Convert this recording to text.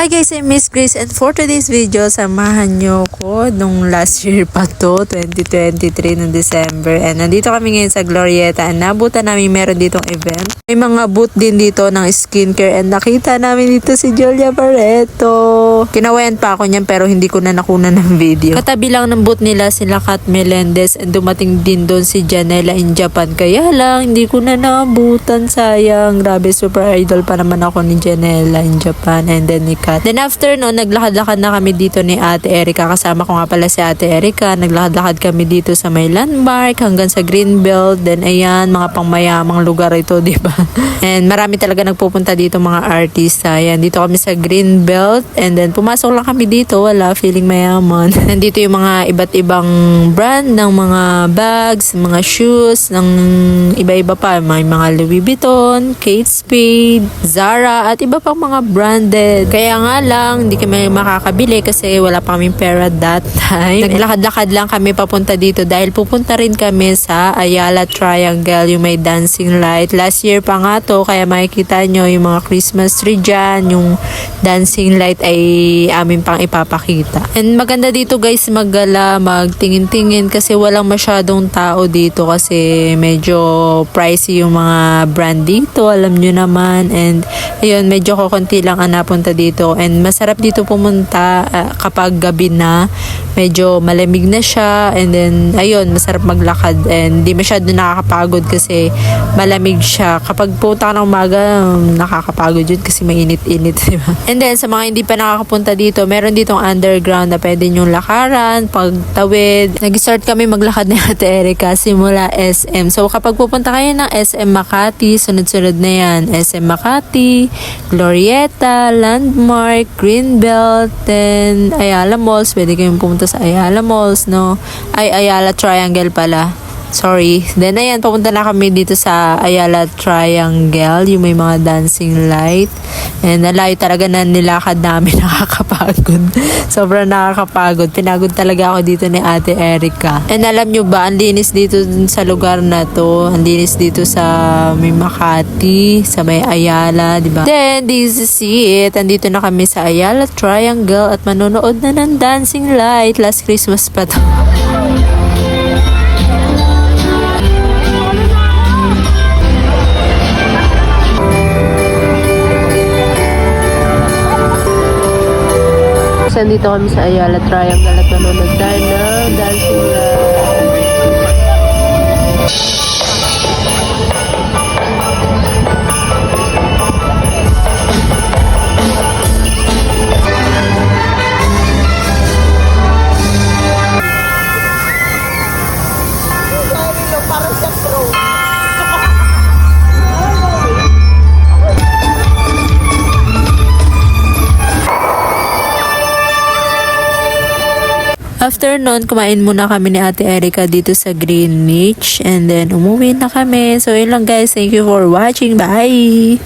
Hi guys, I'm Miss Grace and for today's video, samahan nyo ko nung last year pa to, 2023 ng December. And nandito kami ngayon sa Glorieta and nabutan namin meron ditong event. May mga booth din dito ng skincare and nakita namin dito si Julia Barreto. Kinawayan pa ako niyan pero hindi ko na nakuna ng video. Katabi lang ng booth nila sila Kat Melendez and dumating din doon si Janela in Japan. Kaya lang, hindi ko na naabutan, sayang. Grabe, super idol pa naman ako ni Janela in Japan and then ni Kat. Then after no, naglakad-lakad na kami dito ni Ate Erica. Kasama ko nga pala si Ate Erica. Naglakad-lakad kami dito sa may landmark hanggang sa Greenbelt. Then ayan, mga pangmayamang lugar ito, di ba? And marami talaga nagpupunta dito mga artista. Ayan, dito kami sa Greenbelt. And then pumasok lang kami dito. Wala, feeling mayaman. Nandito yung mga iba't ibang brand ng mga bags, mga shoes, ng iba-iba pa. May mga Louis Vuitton, Kate Spade, Zara, at iba pang mga branded. Kaya nga lang, hindi kami makakabili kasi wala pa kaming pera that time. Naglakad-lakad lang kami papunta dito dahil pupunta rin kami sa Ayala Triangle, yung may dancing light. Last year pa nga to, kaya makikita nyo yung mga Christmas tree dyan, yung dancing light ay amin pang ipapakita. And maganda dito guys maggala, magtingin-tingin kasi walang masyadong tao dito kasi medyo pricey yung mga brand dito, alam nyo naman. And ayun, medyo kukunti lang ang napunta dito. And masarap dito pumunta kapag gabi na, medyo malamig na siya. And then ayun, masarap maglakad and di masyado nakakapagod kasi malamig siya. Kapag punta ka ng umaga, nakakapagod yun kasi mainit-init, diba? And then sa mga hindi pa nakakapunta dito, meron ditong underground na pwede nyong lakaran, pagtawid. Nag-start kami maglakad ni Ate Erica simula SM. So kapag pupunta kayo ng SM Makati, sunod-sunod na yan. SM Makati, Glorieta, Landmark, Greenbelt, then Ayala Malls. Pwede kayong pumunta sa Ayala Malls, no? Ayala Triangle pala. Sorry. Then ayan, papunta na kami dito sa Ayala Triangle, yung may mga dancing light. And nalayo talaga na nilakad namin, nakakapagod. Sobrang nakakapagod. Pinagod talaga ako dito ni Ate Erica. And alam nyo ba, ang linis dito sa lugar na to. Ang linis dito sa may Makati, sa may Ayala, di ba? Then, this is it. Andito na kami sa Ayala Triangle at manonood na ng dancing light. Last Christmas pa to. Nandito kami sa Ayala Triangle at nanonood tayo ng dancing light. After nun, kumain muna kami ni Ate Erica dito sa Greenwich and then umuwi na kami. So yun lang guys, thank you for watching. Bye!